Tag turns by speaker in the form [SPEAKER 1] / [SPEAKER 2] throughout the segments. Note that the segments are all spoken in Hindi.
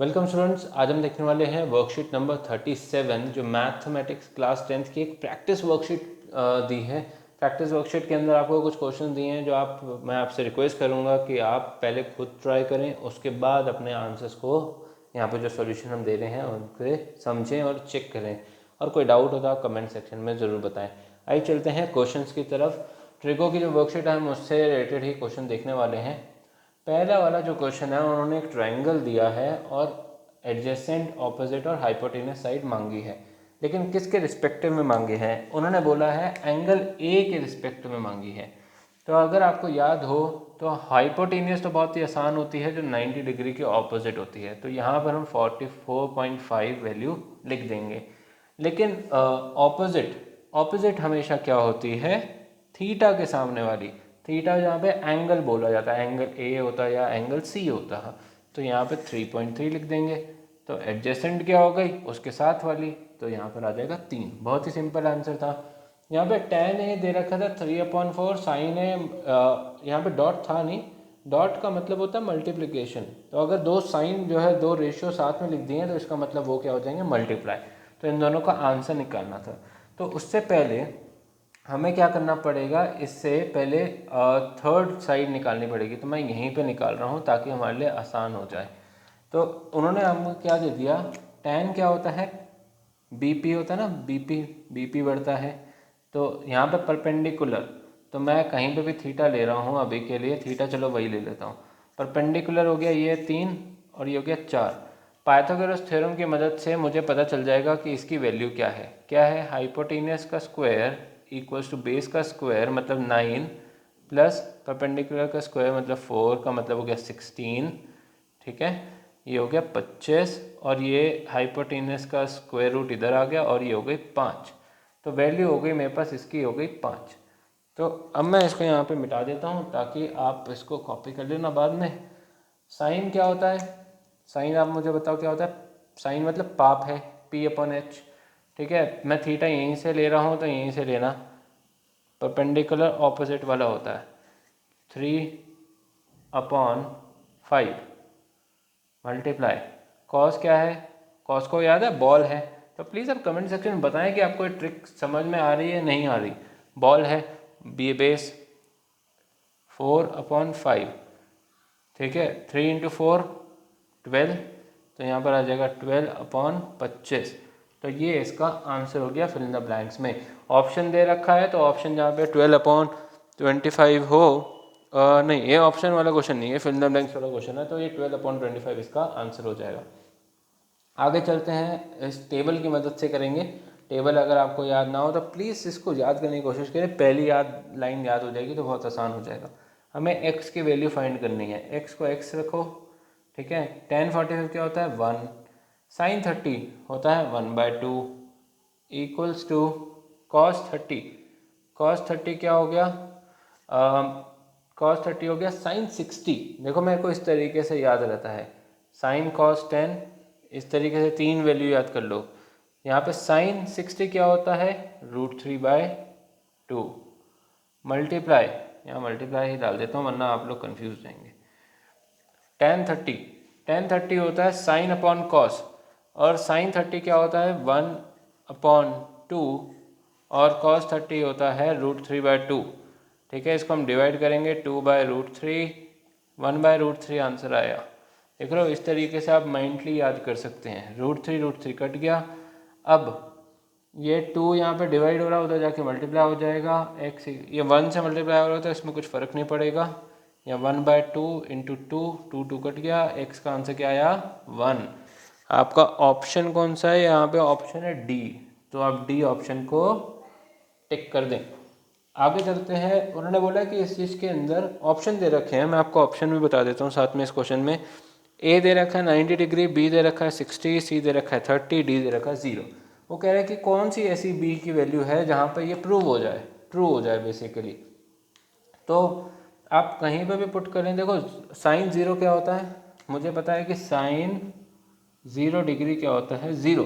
[SPEAKER 1] वेलकम स्टूडेंट्स, आज हम देखने वाले हैं वर्कशीट नंबर 37 जो मैथमेटिक्स क्लास 10th की एक प्रैक्टिस वर्कशीट दी है। प्रैक्टिस वर्कशीट के अंदर आपको कुछ क्वेश्चन दिए हैं मैं आपसे रिक्वेस्ट करूंगा कि आप पहले खुद ट्राई करें, उसके बाद अपने आंसर्स को यहाँ पे जो सॉल्यूशन हम दे रहे हैं उनसे समझें और चेक करें। और कोई डाउट होता है कमेंट सेक्शन में ज़रूर बताएं। आइए चलते हैं क्वेश्चंस की तरफ। ट्रिगो की जो वर्कशीट है हम उससे रिलेटेड ही क्वेश्चन देखने वाले हैं। पहला वाला जो क्वेश्चन है उन्होंने एक ट्रायंगल दिया है और एडजेसेंट, ऑपोजिट और हाइपोटेनस साइड मांगी है, लेकिन किसके रिस्पेक्टिव में मांगी है? उन्होंने बोला है एंगल ए के रिस्पेक्टिव में मांगी है। तो अगर आपको याद हो तो हाइपोटेनियस तो बहुत ही आसान होती है, जो 90 डिग्री के ऑपोजिट होती है, तो यहाँ पर हम 44.5 वैल्यू लिख देंगे। लेकिन ऑपोजिट हमेशा क्या होती है? थीटा के सामने वाली। थीटा जहाँ पे एंगल बोला जाता है, एंगल ए होता है या एंगल सी होता है, तो यहाँ पे 3.3 लिख देंगे। तो एडजेसेंट क्या हो गई? उसके साथ वाली, तो यहाँ पर आ जाएगा 3। बहुत ही सिंपल आंसर था। यहाँ पे tan ए दे रखा था 3/4, साइन ए यहाँ पे डॉट था नहीं, डॉट का मतलब होता है मल्टीप्लिकेशन। तो अगर दो साइन जो है, दो रेशियो साथ में लिख दिए तो इसका मतलब वो क्या हो जाएंगे? मल्टीप्लाई। तो इन दोनों का आंसर निकालना था। तो उससे पहले हमें क्या करना पड़ेगा? इससे पहले थर्ड साइड निकालनी पड़ेगी, तो मैं यहीं पे निकाल रहा हूँ ताकि हमारे लिए आसान हो जाए। तो उन्होंने हमको क्या दे दिया? tan क्या होता है? BP होता है ना, BP बढ़ता है। तो यहाँ पे परपेंडिकुलर, तो मैं कहीं पे भी थीटा ले रहा हूँ अभी के लिए, थीटा चलो वही ले लेता हूँ। परपेंडिकुलर हो गया ये 3 और ये हो गया 4। पाइथागोरस थ्योरम की मदद से मुझे पता चल जाएगा कि इसकी वैल्यू क्या है? हाइपोटेनियस का स्क्वायर इक्वल्स टू बेस का स्क्वायर मतलब 9 प्लस परपेंडिकुलर का स्क्वायर मतलब 4 का मतलब हो गया 16। ठीक है, ये हो गया 25 और ये हाइपोटेनस का स्क्वायर रूट इधर आ गया और ये हो गई 5। तो वैल्यू हो गई मेरे पास, इसकी हो गई 5। तो अब मैं इसको यहाँ पे मिटा देता हूँ ताकि आप इसको कॉपी कर लेना बाद में। साइन क्या होता है? साइन आप मुझे बताओ क्या होता है? साइन मतलब पाप है, P/H। ठीक है, मैं थीटा यहीं से ले रहा हूँ तो यहीं से लेना। परपेंडिकुलर ऑपोजिट वाला होता है 3/5 मल्टीप्लाई कॉस क्या है? कॉस को याद है, बॉल है। तो प्लीज़ आप कमेंट सेक्शन में बताएं कि आपको ये ट्रिक समझ में आ रही है नहीं आ रही। बॉल है, बेस 4/5। ठीक है, 3 × 4 12, तो यहाँ पर आ जाएगा 12/25। तो ये इसका आंसर हो गया फिल इन द ब्लैंक्स में। ऑप्शन दे रखा है तो ऑप्शन जहाँ पे 12/25 हो, नहीं ये ऑप्शन वाला क्वेश्चन नहीं है, फिल इन द ब्लैंक्स वाला क्वेश्चन है, तो ये 12/25 इसका आंसर हो जाएगा। आगे चलते हैं, इस टेबल की मदद से करेंगे। टेबल अगर आपको याद ना हो तो प्लीज़ इसको याद करने की कोशिश करें, पहली लाइन याद हो जाएगी तो बहुत आसान हो जाएगा। हमें x की वैल्यू फाइंड करनी है। x को x रखो, ठीक है। tan 45 क्या होता है? 1। sin 30 होता है 1/2 इक्वल्स टू cos 30। cos 30 क्या हो गया? cos 30 हो गया sin 60। देखो मेरे को इस तरीके से याद रहता है, sin cos 10, इस तरीके से 3 वैल्यू याद कर लो। यहाँ पे sin 60 क्या होता है? √3/2 मल्टीप्लाई, यहाँ मल्टीप्लाई ही डाल देता हूँ वरना आप लोग कंफ्यूज जाएंगे। tan 30 होता है sin/cos, और sin 30 क्या होता है? 1/2 और cos 30 होता है √3/2। ठीक है, इसको हम डिवाइड करेंगे 2/√3, 1/√3 आंसर आया। देख लो, इस तरीके से आप माइंडली याद कर सकते हैं। √3 कट गया। अब ये 2 यहाँ पे डिवाइड हो रहा है, उधर जाके मल्टीप्लाई हो जाएगा। x ये 1 से मल्टीप्लाई हो रहा है तो इसमें कुछ फ़र्क नहीं पड़ेगा। या 1/2 × 2, 2 कट गया। x का आंसर क्या आया? 1। आपका ऑप्शन कौन सा है? यहाँ पे ऑप्शन है डी, तो आप डी ऑप्शन को टिक कर दें। आगे चलते हैं। उन्होंने बोला कि इस चीज़ के अंदर ऑप्शन दे रखे हैं, मैं आपको ऑप्शन भी बता देता हूँ साथ में। इस क्वेश्चन में ए दे रखा है 90 डिग्री, बी दे रखा है 60, सी दे रखा है 30, डी दे रखा है 0। वो कह रहे हैं कि कौन सी ऐसी बी की वैल्यू है जहाँ पर ये प्रूव हो जाए, ट्रू हो जाए बेसिकली। तो आप कहीं पर भी पुट करें। देखो साइन 0 क्या होता है? मुझे पता है कि साइन 0 डिग्री क्या होता है? 0।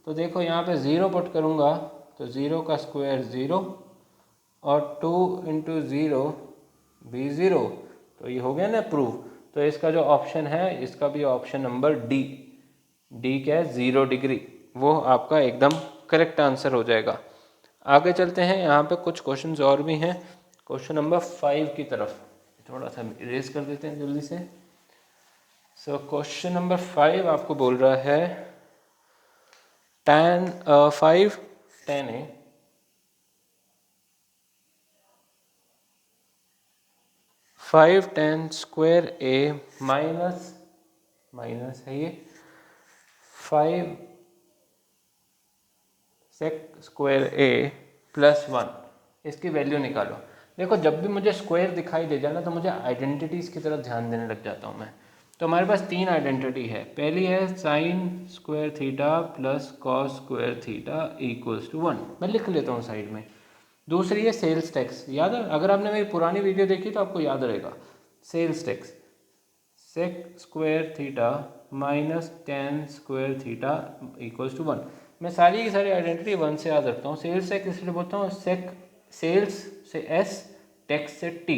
[SPEAKER 1] तो देखो यहाँ पे 0 पुट करूँगा तो 0 का स्क्वायर 0 और 2 × 0 भी 0, तो ये हो गया ना प्रूफ। तो इसका जो ऑप्शन है, इसका भी ऑप्शन नंबर डी, डी क्या है 0 डिग्री, वो आपका एकदम करेक्ट आंसर हो जाएगा। आगे चलते हैं, यहाँ पे कुछ क्वेश्चंस और भी हैं। क्वेश्चन नंबर 5 की तरफ थोड़ा सा इरेज कर देते हैं जल्दी से। सो क्वेश्चन नंबर 5 आपको बोल रहा है tan 5 tan a 5 tan square a minus है ये 5 sec स्क्वायर a प्लस 1, इसकी वैल्यू निकालो। देखो जब भी मुझे स्क्वायर दिखाई दे जाए ना तो मुझे आइडेंटिटीज़ की तरफ ध्यान देने लग जाता हूँ मैं। तो हमारे पास 3 आइडेंटिटी है। पहली है sine square theta plus cos square theta equals to 1, मैं लिख लेता हूँ साइड में। दूसरी है सेल्स टैक्स, याद है अगर आपने मेरी पुरानी वीडियो देखी तो आपको याद रहेगा। Sales tax sec square theta minus tan square theta equals to 1। मैं सारी की सारी आइडेंटिटी 1 से याद रखता हूँ। सेल्स टैक्स इसलिए बोलता हूँ सेक सेल्स से S, टैक्स से T,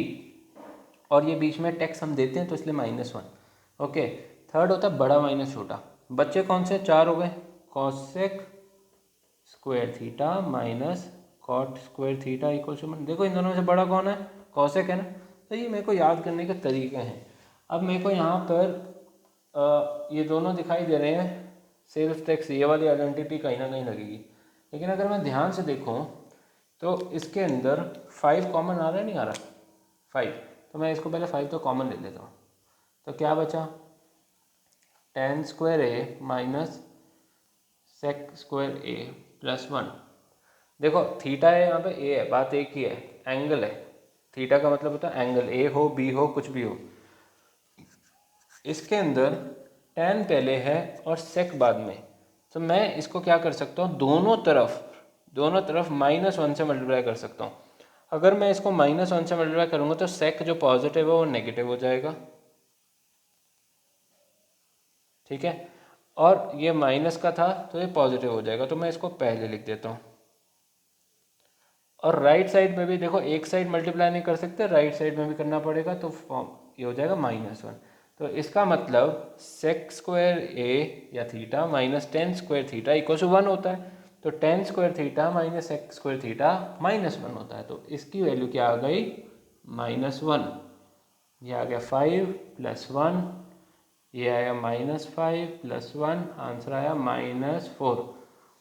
[SPEAKER 1] और ये बीच में टैक्स हम देते हैं तो इसलिए -1। ओके, थर्ड होता है बड़ा माइनस छोटा। बच्चे कौन से 4 हो गए, cosec square theta minus cot square theta equals to 1। देखो इन दोनों में से बड़ा कौन है, कॉसेक है ना। तो ये मेरे को याद करने के तरीके हैं। अब मेरे को यहाँ पर ये दोनों दिखाई दे रहे हैं। सेल्स टैक्स ये वाली आइडेंटिटी कहीं ना कहीं लगेगी, लेकिन अगर मैं ध्यान से देखूँ तो इसके अंदर 5 कॉमन आ रहा है, नहीं आ रहा 5, तो मैं इसको पहले 5 तो कॉमन ले लेता हूँ। तो क्या बचा, tan square a minus sec square a plus 1। देखो थीटा है यहाँ पे, a है, बात एक ही है, एंगल है। थीटा का मतलब होता है एंगल, a हो b हो कुछ भी हो। इसके अंदर tan पहले है और sec बाद में, तो मैं इसको क्या कर सकता हूँ, दोनों तरफ -1 से मल्टीप्लाई कर सकता हूँ। अगर मैं इसको -1 से मल्टीप्लाई करूँगा तो sec जो पॉजिटिव है वो नेगेटिव हो जाएगा, ठीक है, और ये माइनस का था तो ये पॉजिटिव हो जाएगा, तो मैं इसको पहले लिख देता हूँ। और राइट साइड में भी देखो, एक साइड मल्टीप्लाई नहीं कर सकते, राइट साइड में भी करना पड़ेगा, तो फॉर्म ये हो जाएगा -1। तो इसका मतलब सेक स्क्वायर ए या theta minus tan square theta equal to 1 होता है। तो tan square theta minus sec square theta -1 होता है। तो इसकी वैल्यू क्या आ गई, -1। ये आ गया 5 + 1, ये आया -5 + 1, आंसर आया -4।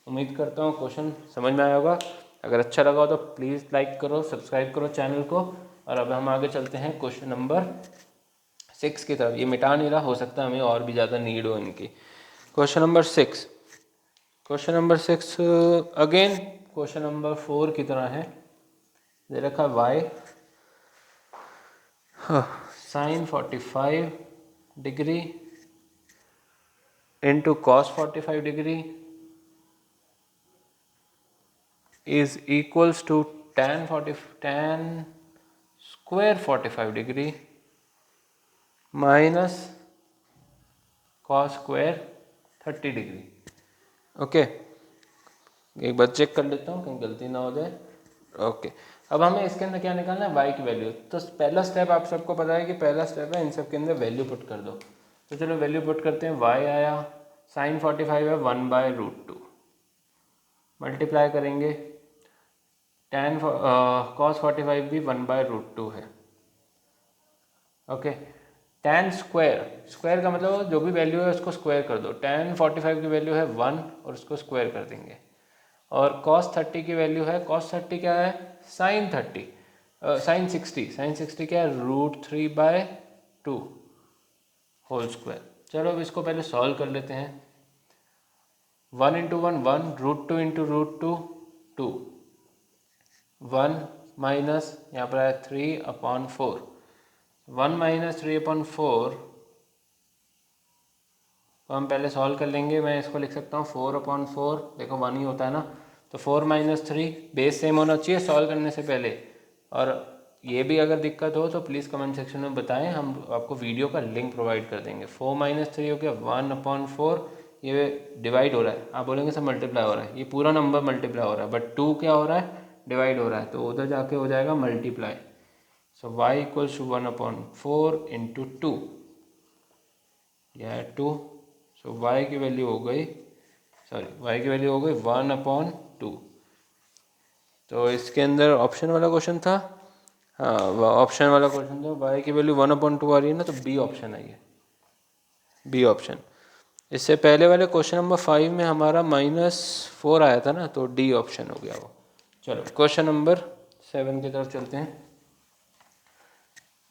[SPEAKER 1] उम्मीद करता हूँ क्वेश्चन समझ में आया होगा। अगर अच्छा लगा हो तो प्लीज़ लाइक करो, सब्सक्राइब करो चैनल को। और अब हम आगे चलते हैं क्वेश्चन नंबर 6 की तरफ। ये मिटा नहीं रहा, हो सकता है हमें और भी ज़्यादा नीड हो इनकी। Question number 6 again question number 4 की तरह है। दे रखा y sin 45 degree into cos 45 degree is equals to tan square 45 degree minus cos square 30 degree. Okay, एक बार चेक कर लेता हूँ कहीं गलती ना हो जाए। ओके, अब हमें इसके अंदर क्या निकालना है, y की वैल्यू। तो पहला स्टेप आप सबको पता है कि पहला स्टेप है इन सब के अंदर वैल्यू पुट कर दो। तो चलो वैल्यू पुट करते हैं। y आया sin 45 है 1/√2, मल्टीप्लाई करेंगे tan cos 45 भी 1/√2 है। ओके, tan स्क्वायर का मतलब जो भी वैल्यू है उसको स्क्वायर कर दो। tan 45 की वैल्यू है 1 और उसको स्क्वायर कर देंगे। और cos 30 की वैल्यू है, cos 30 क्या है, sin 60 क्या है, √3/2 होल स्क्वायर। चलो अब इसको पहले सॉल्व कर लेते हैं। 1 × 1 1, √2 × √2 2, 1 माइनस यहाँ पर आया 3/4, 1 - 3/4 तो हम पहले सॉल्व कर लेंगे। मैं इसको लिख सकता हूँ 4/4, देखो 1 ही होता है ना, तो 4 - 3, बेस सेम होना चाहिए सॉल्व करने से पहले। और ये भी अगर दिक्कत हो तो प्लीज़ कमेंट सेक्शन में बताएं, हम आपको वीडियो का लिंक प्रोवाइड कर देंगे। 4 - 3 हो गया 1/4, ये डिवाइड हो रहा है, आप बोलेंगे सर मल्टीप्लाई हो रहा है, ये पूरा नंबर मल्टीप्लाई हो रहा है, बट 2 क्या हो रहा है, डिवाइड हो रहा है, तो उधर जाके हो जाएगा मल्टीप्लाई। सो y = 1/4 × 2, यह है 2, तो y की वैल्यू हो गई, सॉरी y की वैल्यू हो गई 1/2। तो इसके अंदर ऑप्शन वाला क्वेश्चन था, हाँ ऑप्शन वाला क्वेश्चन था, y की वैल्यू 1/2 आ रही है ना, तो बी ऑप्शन है ये, बी ऑप्शन। इससे पहले वाले क्वेश्चन नंबर 5 में हमारा -4 आया था ना, तो डी ऑप्शन हो गया वो। चलो क्वेश्चन नंबर 7 की तरफ चलते हैं।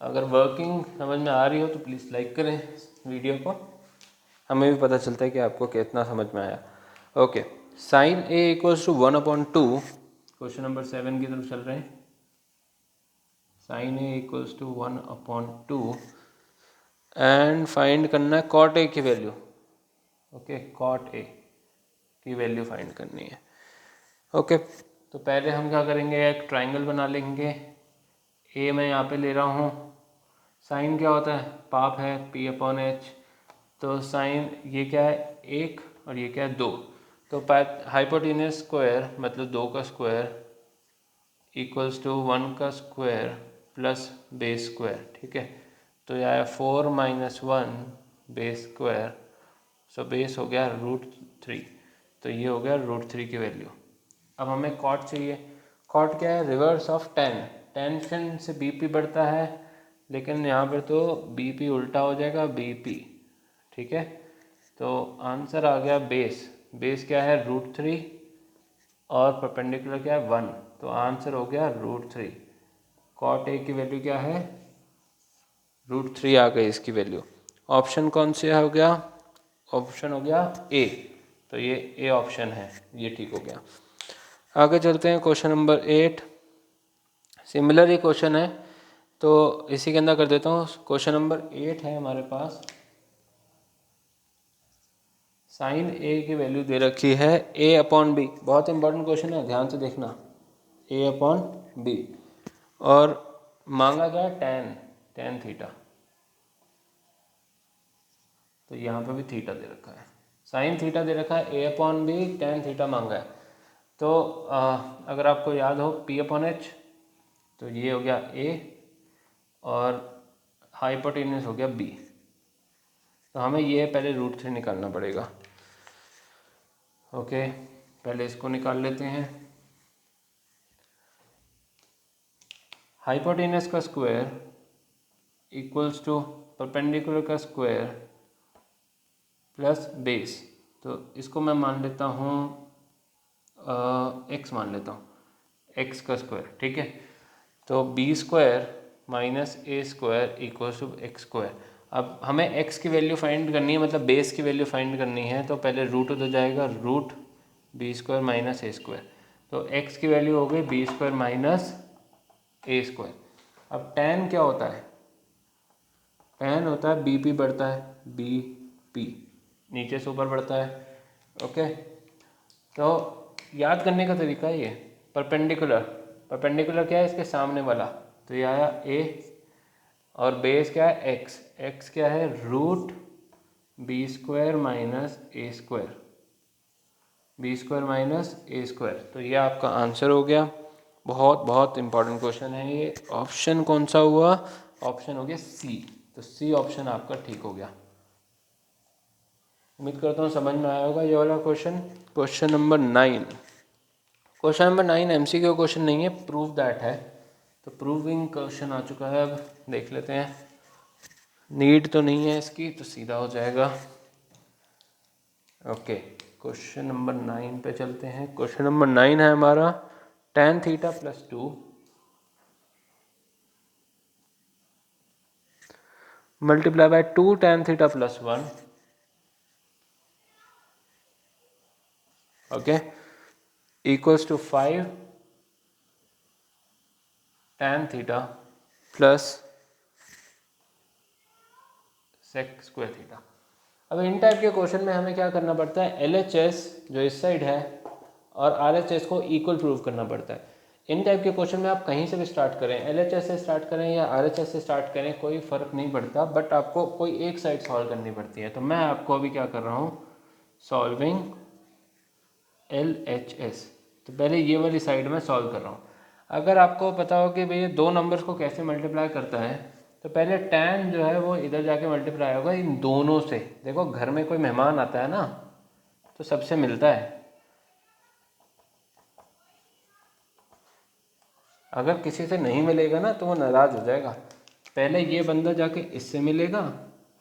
[SPEAKER 1] अगर वर्किंग समझ में आ रही हो तो प्लीज़ लाइक करें वीडियो को, हमें भी पता चलता है कि आपको कितना समझ में आया। Okay, sine A equals to 1/2, question number 7 की तरफ चल रहे हैं। साइन ए इक्वल्स टू 1/2 एंड फाइंड करना है कॉट ए की वैल्यू। ओके, कॉट ए की वैल्यू फाइंड करनी है। ओके, तो पहले हम क्या करेंगे, एक ट्राइंगल बना लेंगे। ए मैं यहाँ पे ले रहा हूँ, साइन क्या होता है, पाप है p/h, तो साइन ये क्या है 1 और ये क्या है 2, तो हाइपोटेन्यूस स्क्वायर मतलब 2 का स्क्वायर इक्वल्स टू 1 का स्क्वायर प्लस बेस स्क्वायर, ठीक है। तो यह 4 - 1 बेस स्क्वायर, सो बेस हो गया √3, तो ये हो गया √3 की वैल्यू। अब हमें कॉट चाहिए। कॉट क्या है, रिवर्स ऑफ टेन। टेंशन से बीपी बढ़ता है, लेकिन यहाँ पर तो बीपी उल्टा हो जाएगा बीपी, ठीक है। तो आंसर आ गया बेस। बेस क्या है √3 और परपेंडिकुलर क्या है 1, तो आंसर हो गया √3। कॉट ए की वैल्यू क्या है √3 आ गई इसकी वैल्यू। ऑप्शन कौन से हो गया, ऑप्शन हो गया ए, तो ये ए ऑप्शन है, ये ठीक हो गया। आगे चलते हैं क्वेश्चन नंबर 8। सिमिलर ही क्वेश्चन है, तो इसी के अंदर कर देता हूँ। क्वेश्चन नंबर 8 है हमारे पास, साइन ए की वैल्यू दे रखी है a/b। बहुत इंपॉर्टेंट क्वेश्चन है, ध्यान से देखना, a/b। और मांगा गया tan थीटा, तो यहाँ पे भी थीटा दे रखा है, साइन थीटा दे रखा है, a/b tan थीटा मांगा है। तो अगर आपको याद हो p/h, तो ये हो गया a और हाइपोटेन्यूस हो गया b, तो हमें ये पहले √3 निकालना पड़ेगा। ओके, पहले इसको निकाल लेते हैं। हाइपोटेन्यूस का स्क्वायर इक्वल्स टू परपेंडिकुलर का स्क्वायर प्लस बेस, तो इसको मैं मान लेता हूँ x मान लेता हूँ, x का स्क्वायर, ठीक है। तो b² - a² equals to x²। अब हमें x की वैल्यू फाइंड करनी है, मतलब बेस की वैल्यू फाइंड करनी है, तो पहले रूट हो जाएगा √b² - a², तो x की वैल्यू हो गई b² - a²। अब tan क्या होता है, tan होता है bp बढ़ता है, bp नीचे से ऊपर बढ़ता है। ओके, तो याद करने का तरीका ये, परपेंडिकुलर क्या है इसके सामने वाला, तो ये आया a, और बेस क्या है x क्या है √b² - a², तो ये आपका आंसर हो गया। बहुत बहुत इंपॉर्टेंट क्वेश्चन है ये। ऑप्शन कौन सा हुआ, ऑप्शन हो गया सी, तो सी ऑप्शन आपका ठीक हो गया। उम्मीद करता हूँ समझ में आया होगा ये वाला question. Question number 9, question number 9 MCQ question नहीं है, प्रूव दैट है, तो प्रूविंग क्वेश्चन आ चुका है। अब देख लेते हैं, नीड तो नहीं है इसकी, तो सीधा हो जाएगा। ओके, क्वेश्चन नंबर 9 पे चलते हैं। क्वेश्चन नंबर 9 है हमारा, tan theta + 2 multiply by 2 tan theta + 1, okay, equals to 5 tan theta + sec² theta. अब इन टाइप के क्वेश्चन में हमें क्या करना पड़ता है, LHS जो इस साइड है और RHS को इक्वल प्रूव करना पड़ता है। इन टाइप के क्वेश्चन में आप कहीं से भी स्टार्ट करें, LHS से स्टार्ट करें या RHS से स्टार्ट करें, कोई फ़र्क नहीं पड़ता, बट आपको कोई एक साइड सॉल्व करनी पड़ती है। तो मैं आपको अभी क्या कर रहा हूँ, सॉल्विंग LHS, तो पहले ये वाली साइड में सॉल्व कर रहा हूँ। अगर आपको पता हो कि भैया 2 नंबर्स को कैसे मल्टीप्लाई करता है, तो पहले tan जो है वो इधर जाके मल्टीप्लाई होगा इन दोनों से। देखो घर में कोई मेहमान आता है ना तो सबसे मिलता है, अगर किसी से नहीं मिलेगा ना तो वो नाराज़ हो जाएगा। पहले ये बंदा जाके इससे मिलेगा,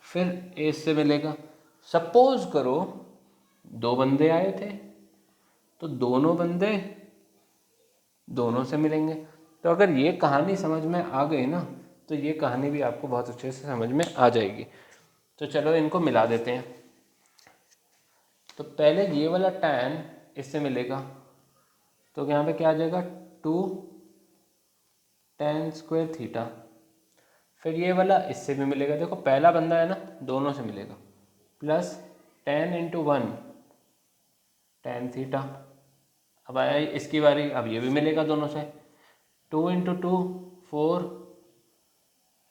[SPEAKER 1] फिर इससे मिलेगा। सपोज करो 2 बंदे आए थे तो दोनों बंदे दोनों से मिलेंगे। तो अगर ये कहानी समझ में आ गई ना तो ये कहानी भी आपको बहुत अच्छे से समझ में आ जाएगी। तो चलो इनको मिला देते हैं। तो पहले ये वाला tan इससे मिलेगा तो यहाँ पे क्या आ जाएगा 2 tan स्क्वायर थीटा। फिर ये वाला इससे भी मिलेगा, देखो पहला बंदा है ना दोनों से मिलेगा, plus tan into 1 tan theta. अब आया इसकी बारी, अब ये भी मिलेगा दोनों से, 2 इंटू 2 4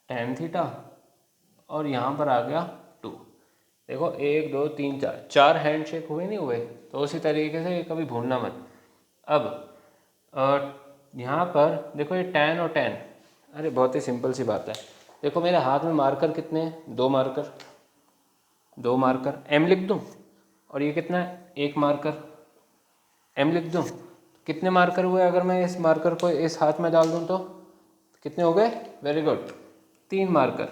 [SPEAKER 1] tan थीटा, और यहाँ पर आ गया 2। देखो 1 2 3 4 हैंड शेक हुए नहीं हुए, तो उसी तरीके से कभी भूलना मत। अब यहाँ पर देखो ये tan और tan, अरे बहुत ही सिंपल सी बात है। देखो मेरे हाथ में मार्कर कितने हैं, 2 मार्कर, 2 मार्कर m लिख दूँ, और ये कितना है 1 मार्कर m लिख दूँ। कितने मार्कर हुए अगर मैं इस मार्कर को इस हाथ में डाल दूँ तो कितने हो गए, वेरी गुड 3 मार्कर।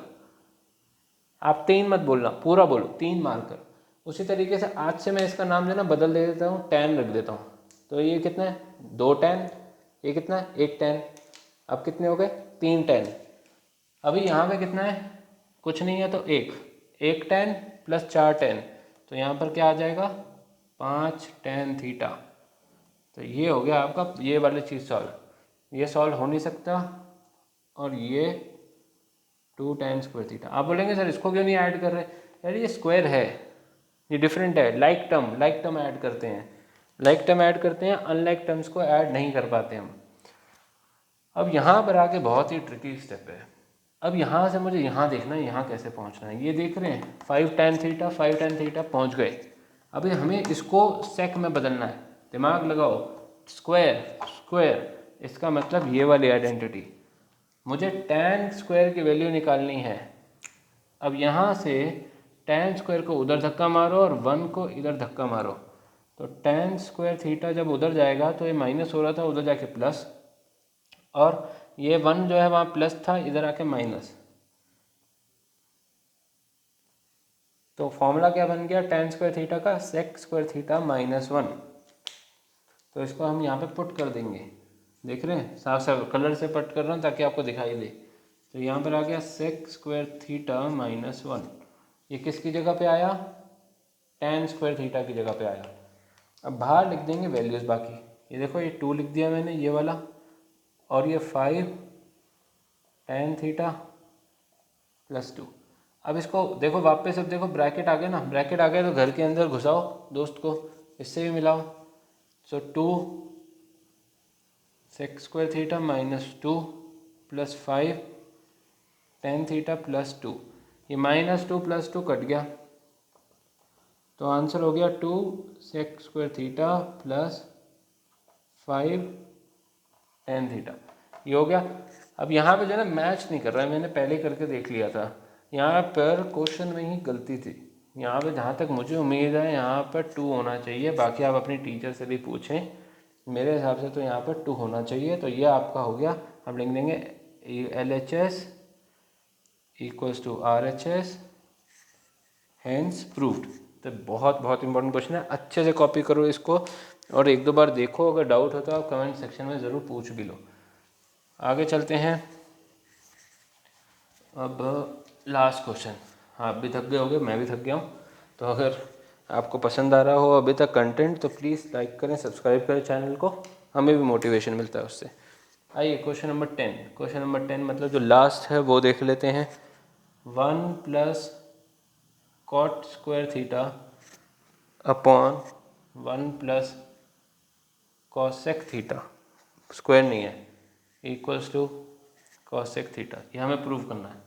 [SPEAKER 1] आप 3 मत बोलना, पूरा बोलो 3 मार्कर। उसी तरीके से आज से मैं इसका नाम जो है ना बदल दे देता हूँ, tan रख देता हूँ। तो ये कितना है 2 tan, ये कितना है 1 tan। अब कितने हो गए 3 tan। अभी यहाँ पे कितना है, कुछ नहीं है तो 1 tan प्लस 4 tan, तो यहाँ पर क्या आ जाएगा 5 tan थीटा। तो ये हो गया आपका ये वाली चीज़ सॉल्व। ये सॉल्व हो नहीं सकता, और ये 2 tan स्क्वायर थीटा। आप बोलेंगे सर इसको क्यों नहीं ऐड कर रहे, यार ये स्क्वायर है, ये डिफरेंट है, लाइक टर्म ऐड करते हैं, लाइक टर्म ऐड करते हैं, अनलाइक टर्म्स को ऐड नहीं कर पाते हम। अब यहाँ पर आके बहुत ही ट्रिकी स्टेप है। अब यहाँ से मुझे यहाँ देखना है यहाँ कैसे पहुँचना है। ये देख रहे हैं 5 tan थीटा पहुँच गए। अभी हमें इसको सेक में बदलना है, दिमाग लगाओ, स्क्वायर इसका मतलब ये वाली आइडेंटिटी। मुझे tan स्क्वायर की वैल्यू निकालनी है। अब यहाँ से tan स्क्वायर को उधर धक्का मारो और 1 को इधर धक्का मारो, तो tan स्क्वायर थीटा जब उधर जाएगा तो ये माइनस हो रहा था, उधर जाके प्लस, और ये 1 जो है वहाँ प्लस था, इधर आके माइनस। तो फॉर्मूला क्या बन गया tan स्क्वायर थीटा का, sec स्क्वायर थीटा -1। तो इसको हम यहाँ पे पुट कर देंगे, देख रहे हैं साफ साफ कलर से पुट कर रहा हूँ ताकि आपको दिखाई दे। तो यहाँ पर आ गया sec स्क्वायर थीटा -1। ये किसकी जगह पे आया, tan स्क्वायर थीटा की जगह पे आया। अब बाहर लिख देंगे वैल्यूज़ बाकी। ये देखो ये 2 लिख दिया मैंने ये वाला, और ये 5 tan थीटा +2। अब इसको देखो वापस, अब देखो ब्रैकेट आ गया ना, ब्रैकेट आ गया तो घर के अंदर घुसाओ दोस्त को, इससे भी मिलाओ। सो 2 sec square theta -2 + 5 tan theta +2। ये -2 + 2 कट गया, तो आंसर हो गया 2 sec square theta +5 tan theta. ये हो गया। अब यहाँ पे जो है ना मैच नहीं कर रहा है, मैंने पहले करके देख लिया था, यहाँ पर क्वेश्चन में ही गलती थी। यहाँ पे जहाँ तक मुझे उम्मीद है यहाँ पर 2 होना चाहिए, बाकी आप अपनी टीचर से भी पूछें, मेरे हिसाब से तो यहाँ पर 2 होना चाहिए। तो ये आपका हो गया, हम लिख देंगे LHS = RHS हैंस प्रूव्ड। तो बहुत बहुत इंपॉर्टेंट क्वेश्चन है, अच्छे से कॉपी करो इसको और 1-2 बार देखो, अगर डाउट हो तो आप कमेंट सेक्शन में ज़रूर पूछ भी लो। आगे चलते हैं। अब लास्ट क्वेश्चन। हाँ, आप भी थक गए होगे, मैं भी थक गया हूँ। तो अगर आपको पसंद आ रहा हो अभी तक कंटेंट तो प्लीज़ लाइक करें, सब्सक्राइब करें चैनल को, हमें भी मोटिवेशन मिलता है उससे। आइए क्वेश्चन नंबर 10। क्वेश्चन नंबर 10 मतलब जो लास्ट है वो देख लेते हैं। 1 + cot square theta upon 1 + cosec theta, square नहीं है, = cosec थीटा। ये हमें प्रूव करना है।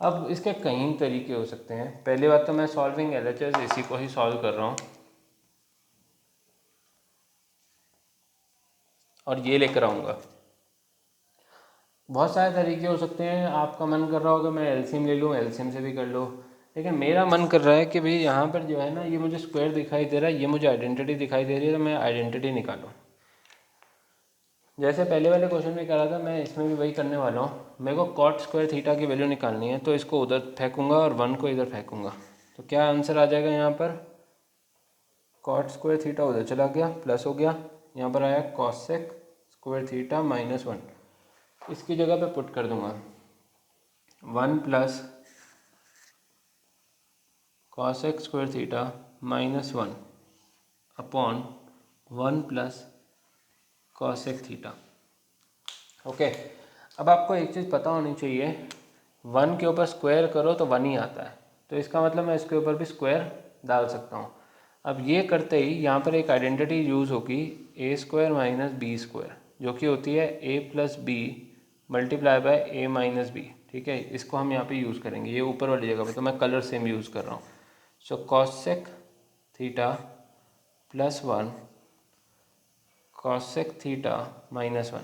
[SPEAKER 1] अब इसके कई तरीके हो सकते हैं। पहली बात तो मैं सॉल्विंग LHS इसी को ही सॉल्व कर रहा हूँ, और ये लेकर आऊँगा। बहुत सारे तरीके हो सकते हैं। आपका मन कर रहा होगा मैं एलसीएम ले लूँ, एलसीएम से भी कर लो, लेकिन मेरा मन कर रहा है कि भाई यहाँ पर जो है ना ये मुझे स्क्वायर दिखाई दे रहा है, ये मुझे आइडेंटिटी दिखाई दे रही है, तो मैं आइडेंटिटी निकालूँ। जैसे पहले वाले क्वेश्चन में करा था, मैं इसमें भी वही करने वाला हूँ। मेरे को कॉट स्क्वायर थीटा की वैल्यू निकालनी है, तो इसको उधर फेंकूँगा और 1 को इधर फेंकूँगा, तो क्या आंसर आ जाएगा यहाँ पर? कॉट स्क्वायर थीटा उधर चला गया, प्लस हो गया, यहाँ पर आया कॉसेक स्क्वायर थीटा -1। इसकी जगह पे पुट कर दूंगा 1 plus cosec square theta -1 upon 1 plus cosec theta. Okay, अब आपको एक चीज़ पता होनी चाहिए, 1 के ऊपर स्क्वायर करो तो 1 ही आता है, तो इसका मतलब मैं इसके ऊपर भी स्क्वायर डाल सकता हूँ। अब ये करते ही यहाँ पर एक आइडेंटिटी यूज़ होगी a square minus B square, जो कि होती है a plus B multiply by a minus B. ठीक है, इसको हम यहाँ पे यूज़ करेंगे, ये ऊपर वाली जगह पे, तो मैं कलर सेम यूज़ कर रहा हूँ। सो कॉसेक थीटा +1 कॉसेक थीटा -1,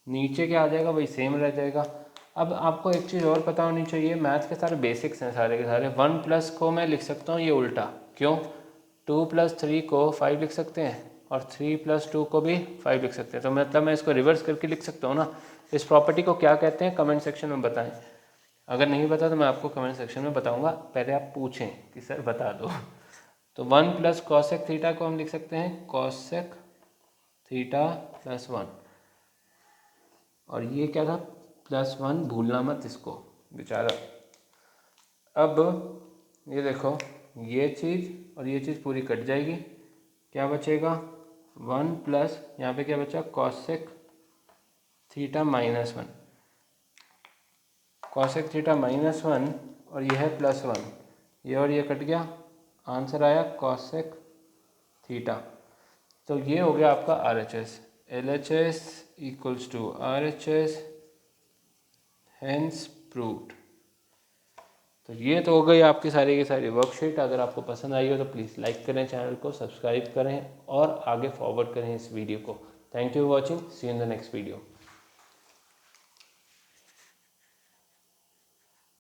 [SPEAKER 1] नीचे क्या आ जाएगा वही सेम रह जाएगा। अब आपको एक चीज़ और पता होनी चाहिए, मैथ्स के सारे बेसिक्स हैं सारे के सारे। 1 प्लस को मैं लिख सकता हूँ ये उल्टा, क्यों? 2 + 3 को 5 लिख सकते हैं, और 3 + 2 को भी 5 लिख सकते हैं, तो मतलब मैं इसको रिवर्स करके लिख सकता हूँ ना। इस प्रॉपर्टी को क्या कहते हैं कमेंट सेक्शन में बताएं। अगर नहीं पता तो मैं आपको कमेंट सेक्शन में बताऊँगा, पहले आप पूछें कि सर बता दो। तो 1 प्लस कॉसेक थीटा को हम लिख सकते हैं कॉसेक थीटा +1, और ये क्या था +1, भूलना मत इसको बेचारा। अब ये देखो, ये चीज़ और ये चीज़ पूरी कट जाएगी, क्या बचेगा 1 प्लस यहाँ पे क्या बचा कॉसेक थीटा -1, कॉसेक थीटा -1, और ये है +1, ये और ये कट गया, आंसर आया कॉसेक थीटा। तो ये हो गया आपका RHS, LHS = RHS, hence proved. तो ये तो हो गई आपकी सारी की सारी वर्कशीट। अगर आपको पसंद आई हो तो प्लीज़ लाइक करें, चैनल को सब्सक्राइब करें और आगे फॉरवर्ड करें इस वीडियो को। Thank you for watching, see you in the next video.